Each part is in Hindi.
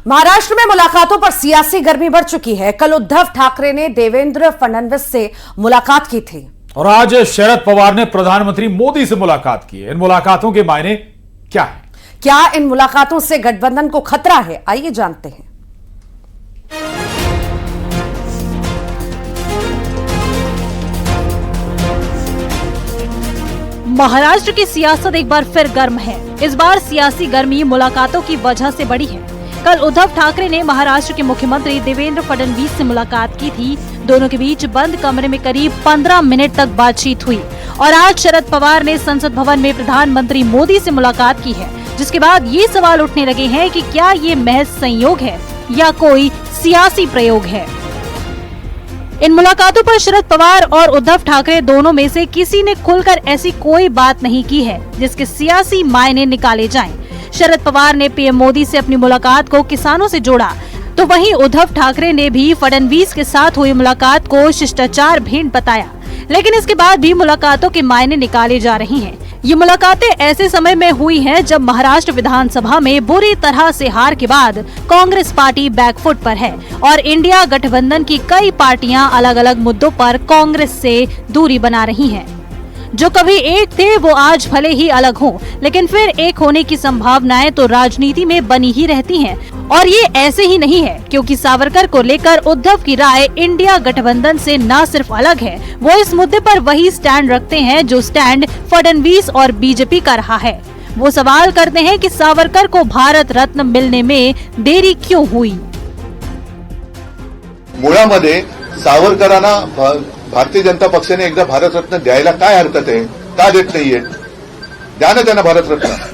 महाराष्ट्र में मुलाकातों पर सियासी गर्मी बढ़ चुकी है। कल उद्धव ठाकरे ने देवेंद्र फडणवीस से मुलाकात की थी और आज शरद पवार ने प्रधानमंत्री मोदी से मुलाकात की है। इन मुलाकातों के मायने क्या है? क्या इन मुलाकातों से गठबंधन को खतरा है? आइए जानते हैं। महाराष्ट्र की सियासत एक बार फिर गर्म है। इस बार सियासी गर्मी मुलाकातों की वजह से बढ़ी है। कल उद्धव ठाकरे ने महाराष्ट्र के मुख्यमंत्री देवेंद्र फडणवीस से मुलाकात की थी। दोनों के बीच बंद कमरे में करीब 15 मिनट तक बातचीत हुई और आज शरद पवार ने संसद भवन में प्रधानमंत्री मोदी से मुलाकात की है, जिसके बाद ये सवाल उठने लगे हैं कि क्या ये महज संयोग है या कोई सियासी प्रयोग है। इन मुलाकातों पर शरद पवार और उद्धव ठाकरे दोनों में से किसी ने खुलकर ऐसी कोई बात नहीं की है जिसके सियासी मायने निकाले जाएं। शरद पवार ने पीएम मोदी से अपनी मुलाकात को किसानों से जोड़ा, तो वहीं उद्धव ठाकरे ने भी फडणवीस के साथ हुई मुलाकात को शिष्टाचार भेंट बताया। लेकिन इसके बाद भी मुलाकातों के मायने निकाले जा रहे हैं। ये मुलाकातें ऐसे समय में हुई हैं जब महाराष्ट्र विधानसभा में बुरी तरह से हार के बाद कांग्रेस पार्टी बैकफुट पर है और इंडिया गठबंधन की कई पार्टियां अलग अलग मुद्दों पर कांग्रेस से दूरी बना रही हैं। जो कभी एक थे वो आज भले ही अलग हों, लेकिन फिर एक होने की संभावनाएं तो राजनीति में बनी ही रहती हैं। और ये ऐसे ही नहीं है, क्योंकि सावरकर को लेकर उद्धव की राय इंडिया गठबंधन से न सिर्फ अलग है, वो इस मुद्दे पर वही स्टैंड रखते हैं जो स्टैंड फडणवीस और बीजेपी का रहा है। वो सवाल करते हैं कि सावरकर को भारत रत्न मिलने में देरी क्यों हुई। मुळामध्ये सावरकरांना भारतीय जनता पक्षाने एकदा भारत रत्न द्यायला काय हरकत आहे? का देत नाहीये? द्या ना त्यांना भारत रत्न।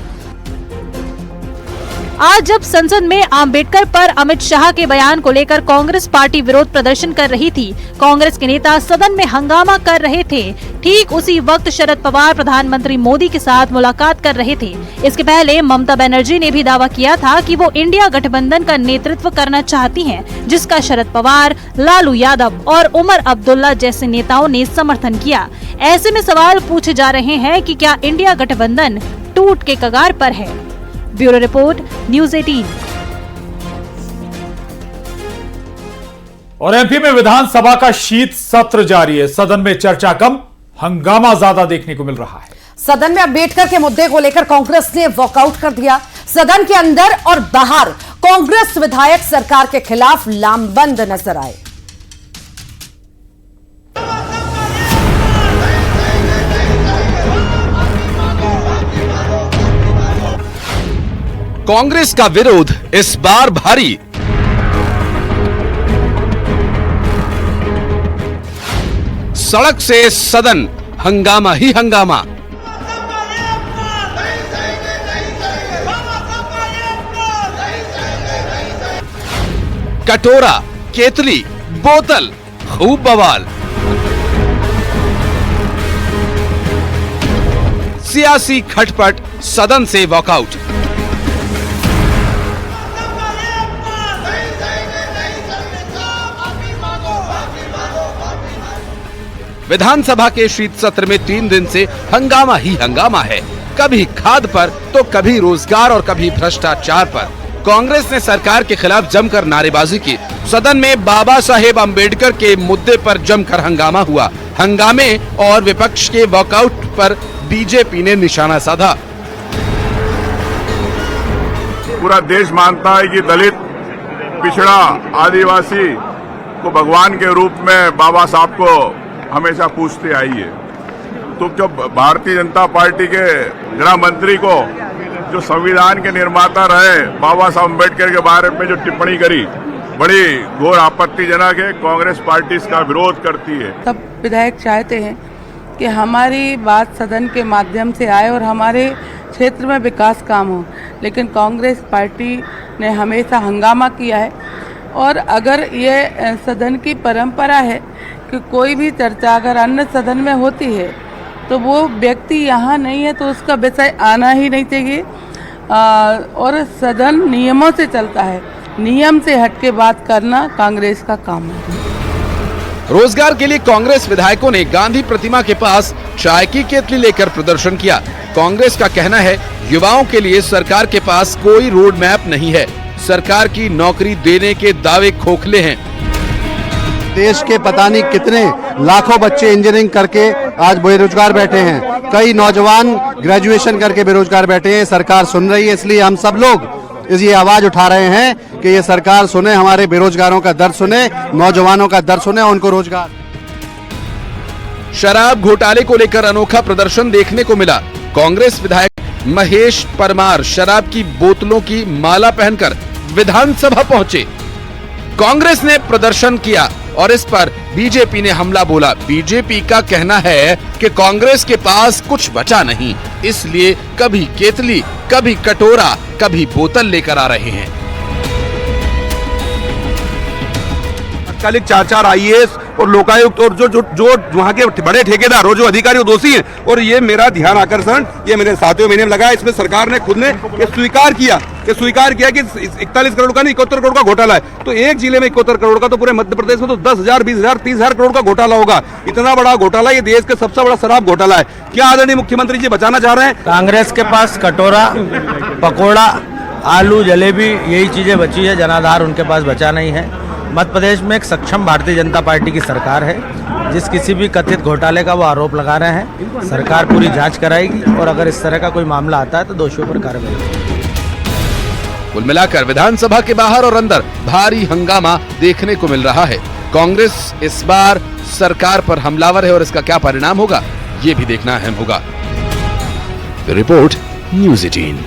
आज जब संसद में आम्बेडकर पर अमित शाह के बयान को लेकर कांग्रेस पार्टी विरोध प्रदर्शन कर रही थी, कांग्रेस के नेता सदन में हंगामा कर रहे थे। ठीक उसी वक्त शरद पवार प्रधानमंत्री मोदी के साथ मुलाकात कर रहे थे। इसके पहले ममता बनर्जी ने भी दावा किया था कि वो इंडिया गठबंधन का नेतृत्व करना चाहती हैं, जिसका शरद पवार, लालू यादव और उमर अब्दुल्ला जैसे नेताओं ने समर्थन किया। ऐसे में सवाल पूछे जा रहे हैं कि क्या इंडिया गठबंधन टूट के कगार पर है। Bureau report, news 18। और एमपी में विधानसभा का शीत सत्र जारी है। सदन में चर्चा कम, हंगामा ज्यादा देखने को मिल रहा है। सदन में अम्बेडकर के मुद्दे को लेकर कांग्रेस ने वॉकआउट कर दिया। सदन के अंदर और बाहर कांग्रेस विधायक सरकार के खिलाफ लामबंद नजर आए। कांग्रेस का विरोध इस बार भारी। सड़क से सदन, हंगामा ही हंगामा। कटोरा, केतली, बोतल, खूब बवाल। सियासी खटपट, सदन से वॉकआउट। विधानसभा के शीत सत्र में 3 दिन से हंगामा ही हंगामा है। कभी खाद पर तो कभी रोजगार और कभी भ्रष्टाचार पर। कांग्रेस ने सरकार के खिलाफ जमकर नारेबाजी की। सदन में बाबा साहेब अम्बेडकर के मुद्दे पर जमकर हंगामा हुआ। हंगामे और विपक्ष के वॉकआउट पर बीजेपी ने निशाना साधा। पूरा देश मानता है कि दलित, पिछड़ा, आदिवासी को भगवान के रूप में बाबा साहब को हमेशा पूछते आई है। तो जब भारतीय जनता पार्टी के गृह मंत्री को, जो संविधान के निर्माता रहे, बाबा साहब अम्बेडकर के बारे में जो टिप्पणी करी, बड़ी घोर आपत्तिजनक है। कांग्रेस पार्टी इसका विरोध करती है। सब विधायक चाहते हैं कि हमारी बात सदन के माध्यम से आए और हमारे क्षेत्र में विकास काम हो, लेकिन कांग्रेस पार्टी ने हमेशा हंगामा किया है। और अगर ये सदन की परंपरा है कि कोई भी चर्चा अगर अन्य सदन में होती है तो वो व्यक्ति यहाँ नहीं है तो उसका विषय आना ही नहीं चाहिए। और सदन नियमों से चलता है, नियम से हटके बात करना कांग्रेस का काम है। रोजगार के लिए कांग्रेस विधायकों ने गांधी प्रतिमा के पास चाय की केतली लेकर प्रदर्शन किया। कांग्रेस का कहना है युवाओं के लिए सरकार के पास कोई रोड मैप नहीं है। सरकार की नौकरी देने के दावे खोखले हैं। देश के पता नहीं कितने लाखों बच्चे इंजीनियरिंग करके आज बेरोजगार बैठे हैं, कई नौजवान ग्रेजुएशन करके बेरोजगार बैठे हैं। सरकार सुन रही है, इसलिए हम सब लोग ये आवाज उठा रहे हैं कि ये सरकार सुने, हमारे बेरोजगारों का दर्द सुने, नौजवानों का दर्द सुने और उनको रोजगार। शराब घोटाले को लेकर अनोखा प्रदर्शन देखने को मिला। कांग्रेस विधायक महेश परमार शराब की बोतलों की माला पहनकर विधानसभा पहुंचे। कांग्रेस ने प्रदर्शन किया और इस पर बीजेपी ने हमला बोला। बीजेपी का कहना है कि कांग्रेस के पास कुछ बचा नहीं, इसलिए कभी केतली, कभी कटोरा, कभी बोतल लेकर आ रहे हैं। तत्कालिक 4 आईएएस और लोकायुक्त और जो वहाँ के बड़े ठेकेदार और जो अधिकारी दोषी हैं, और ये मेरा ध्यान आकर्षण ये मेरे साथियों मैंने लगाया, इसमें सरकार ने खुद ने स्वीकार किया कि 41 करोड़ का नहीं 71 करोड़ का घोटाला है। तो एक जिले में 71 करोड़ का, तो पूरे मध्य प्रदेश में तो 10,000, 20,000, 30,000 करोड़ का घोटाला होगा। इतना बड़ा घोटाला, ये देश का सबसे बड़ा शराब घोटाला है। क्या आदरणीय मुख्यमंत्री जी बचाना चाह रहे हैं? कांग्रेस के पास कटोरा, पकोड़ा, आलू, जलेबी यही चीजें बची है, जनाधार उनके पास बचा नहीं है। मध्य प्रदेश में एक सक्षम भारतीय जनता पार्टी की सरकार है, जिस किसी भी कथित घोटाले का वो आरोप लगा रहे हैं, सरकार पूरी जांच कराएगी और अगर इस तरह का कोई मामला आता है तो दोषियों पर कार्रवाई होगी। कुल मिलाकर विधानसभा के बाहर और अंदर भारी हंगामा देखने को मिल रहा है। कांग्रेस इस बार सरकार पर हमलावर है और इसका क्या परिणाम होगा, ये भी देखना अहम होगा। Report news 18।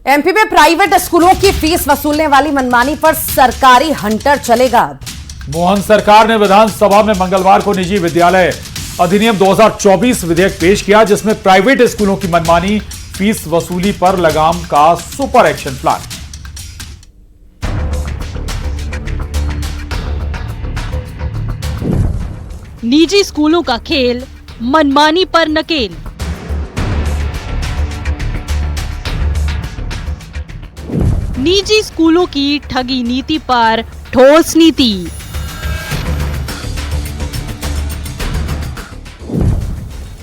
एमपी में प्राइवेट स्कूलों की फीस वसूलने वाली मनमानी पर सरकारी हंटर चलेगा। मोहन सरकार ने विधानसभा में मंगलवार को निजी विद्यालय अधिनियम 2024 विधेयक पेश किया, जिसमें प्राइवेट स्कूलों की मनमानी फीस वसूली पर लगाम का सुपर एक्शन प्लान। निजी स्कूलों का खेल, मनमानी पर नकेल। निजी स्कूलों की ठगी नीति पर ठोस नीति।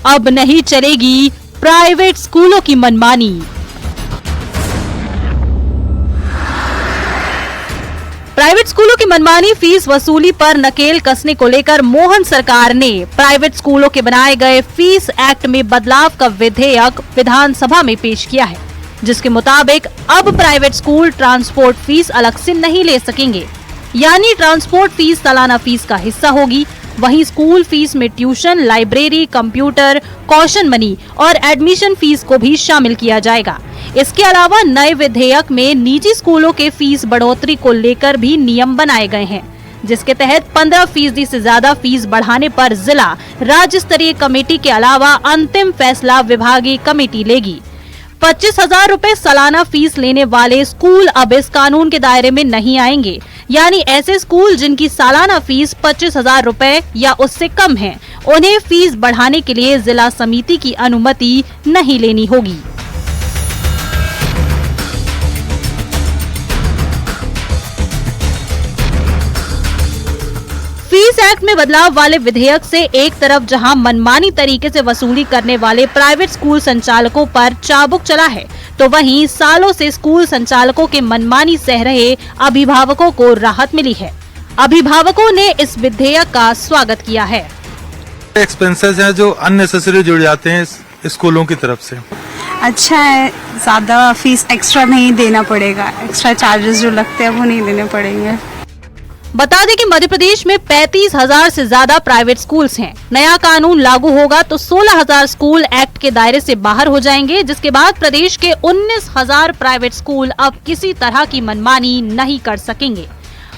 अब नहीं चलेगी प्राइवेट स्कूलों की मनमानी। प्राइवेट स्कूलों की मनमानी फीस वसूली पर नकेल कसने को लेकर मोहन सरकार ने प्राइवेट स्कूलों के बनाए गए फीस एक्ट में बदलाव का विधेयक विधानसभा में पेश किया है, जिसके मुताबिक अब प्राइवेट स्कूल ट्रांसपोर्ट फीस अलग से नहीं ले सकेंगे, यानी ट्रांसपोर्ट फीस सालाना फीस का हिस्सा होगी। वहीं स्कूल फीस में tuition, library, computer, caution money और एडमिशन फीस को भी शामिल किया जाएगा। इसके अलावा नए विधेयक में निजी स्कूलों के फीस बढ़ोतरी को लेकर भी नियम बनाए गए हैं, जिसके तहत 15% से ज्यादा फीस बढ़ाने पर जिला राज्य स्तरीय कमेटी के अलावा अंतिम फैसला विभागीय कमेटी लेगी। 25,000 रुपए सालाना फीस लेने वाले स्कूल अब इस कानून के दायरे में नहीं आएंगे, यानी ऐसे स्कूल जिनकी सालाना फीस 25,000 रुपए या उससे कम है, उन्हें फीस बढ़ाने के लिए जिला समिति की अनुमति नहीं लेनी होगी। फीस एक्ट में बदलाव वाले विधेयक से एक तरफ जहां मनमानी तरीके से वसूली करने वाले प्राइवेट स्कूल संचालकों पर चाबुक चला है, तो वहीं सालों से स्कूल संचालकों के मनमानी सह रहे अभिभावकों को राहत मिली है। अभिभावकों ने इस विधेयक का स्वागत किया है। एक्सपेंसेस हैं जो अननेसेसरी जुड़ जाते हैं स्कूलों की तरफ से। अच्छा है, ज्यादा फीस एक्स्ट्रा नहीं देना पड़ेगा, एक्स्ट्रा चार्जेस जो लगते हैं वो नहीं देने पड़ेंगे। बता दें कि मध्य प्रदेश में 35,000 से ज्यादा प्राइवेट स्कूल्स हैं। नया कानून लागू होगा तो 16,000 स्कूल एक्ट के दायरे से बाहर हो जाएंगे, जिसके बाद प्रदेश के 19,000 प्राइवेट स्कूल अब किसी तरह की मनमानी नहीं कर सकेंगे।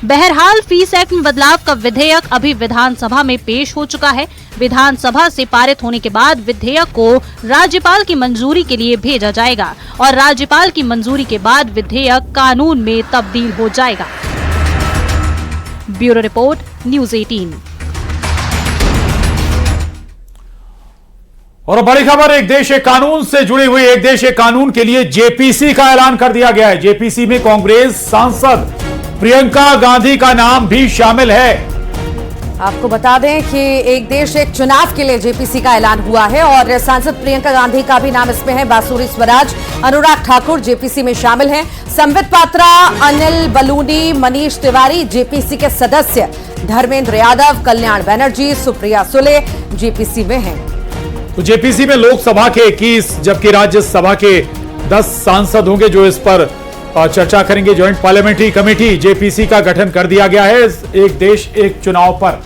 बहरहाल फीस एक्ट में बदलाव का विधेयक अभी विधानसभा में पेश हो चुका है। विधानसभा से पारित होने के बाद विधेयक को राज्यपाल की मंजूरी के लिए भेजा जाएगा और राज्यपाल की मंजूरी के बाद विधेयक कानून में तब्दील हो जाएगा। Bureau report, news 18। और बड़ी खबर, एक देश एक कानून से जुड़ी हुई। एक देश एक कानून के लिए जेपीसी का ऐलान कर दिया गया है। जेपीसी में कांग्रेस सांसद प्रियंका गांधी का नाम भी शामिल है। आपको बता दें कि एक देश एक चुनाव के लिए जेपीसी का ऐलान हुआ है और सांसद प्रियंका गांधी का भी नाम इसमें है। बांसुरी स्वराज, अनुराग ठाकुर जेपीसी में शामिल हैं। संबित पात्रा, अनिल बलूनी, मनीष तिवारी जेपीसी के सदस्य, धर्मेंद्र यादव, कल्याण बनर्जी, सुप्रिया सुले जेपीसी में हैं। तो जेपीसी में लोकसभा के 21 जबकि राज्यसभा के 10 सांसद होंगे जो इस पर चर्चा करेंगे। ज्वाइंट पार्लियामेंट्री कमेटी जेपीसी का गठन कर दिया गया है एक देश एक चुनाव पर।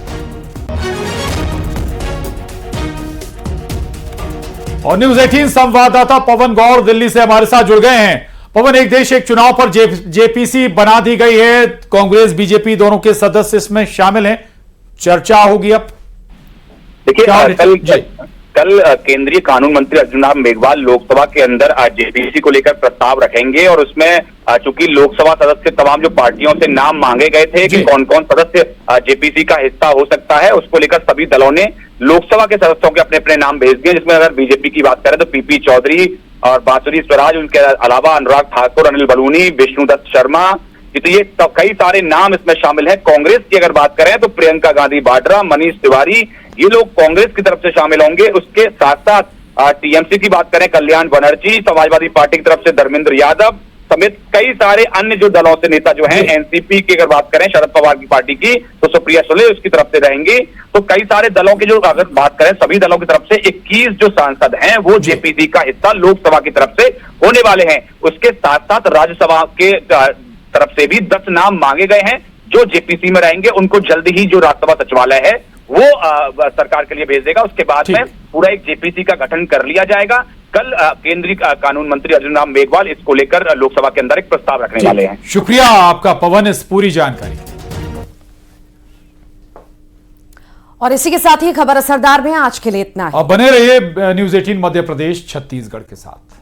और न्यूज 18 संवाददाता पवन गौर दिल्ली से हमारे साथ जुड़ गए हैं। पवन, एक देश एक चुनाव पर जेपीसी बना दी गई है, कांग्रेस बीजेपी दोनों के सदस्य इसमें शामिल हैं, चर्चा होगी अब। देखिए, कल केंद्रीय कानून मंत्री अर्जुन राम मेघवाल लोकसभा के अंदर जेपीसी को लेकर प्रस्ताव रखेंगे और उसमें चूंकि लोकसभा सदस्य तमाम जो पार्टियों से नाम मांगे गए थे कि कौन कौन सदस्य जेपीसी का हिस्सा हो सकता है, उसको लेकर सभी दलों ने लोकसभा के सदस्यों के अपने अपने नाम भेज दिए। जिसमें अगर बीजेपी की बात करें तो पीपी चौधरी और बांसुरी स्वराज, उनके अलावा अनुराग ठाकुर, अनिल बलूनी, विष्णुदत्त शर्मा, तो ये कई सारे नाम इसमें शामिल हैं। कांग्रेस की अगर बात करें तो प्रियंका गांधी वाड्रा, मनीष तिवारी, ये लोग कांग्रेस की तरफ से शामिल होंगे। उसके साथ साथ टीएमसी की बात करें कल्याण बनर्जी, समाजवादी पार्टी की तरफ से धर्मेंद्र यादव समेत कई सारे अन्य जो दलों से नेता जो हैं, एनसीपी की अगर बात करें शरद पवार की पार्टी की तो सुप्रिया सुले उसकी तरफ से रहेंगी। तो कई सारे दलों की जो अगर बात करें सभी दलों की तरफ से 21 जो सांसद हैं वो जेपीसी का हिस्सा लोकसभा की तरफ से होने वाले हैं। उसके साथ साथ राज्यसभा के तरफ से भी 10 नाम मांगे गए हैं जो जेपीसी में रहेंगे। उनको जल्दी ही जो राज्यसभा सचिवालय है वो सरकार के लिए भेज देगा। उसके बाद में पूरा एक जेपीसी का गठन कर लिया जाएगा। कल केंद्रीय कानून मंत्री अर्जुन राम मेघवाल इसको लेकर लोकसभा के अंदर एक प्रस्ताव रखने वाले हैं। शुक्रिया आपका पवन इस पूरी जानकारी। और इसी के साथ ही खबर असरदार में आज के लिए इतना है। अब बने रहिए न्यूज 18 मध्य प्रदेश छत्तीसगढ़ के साथ।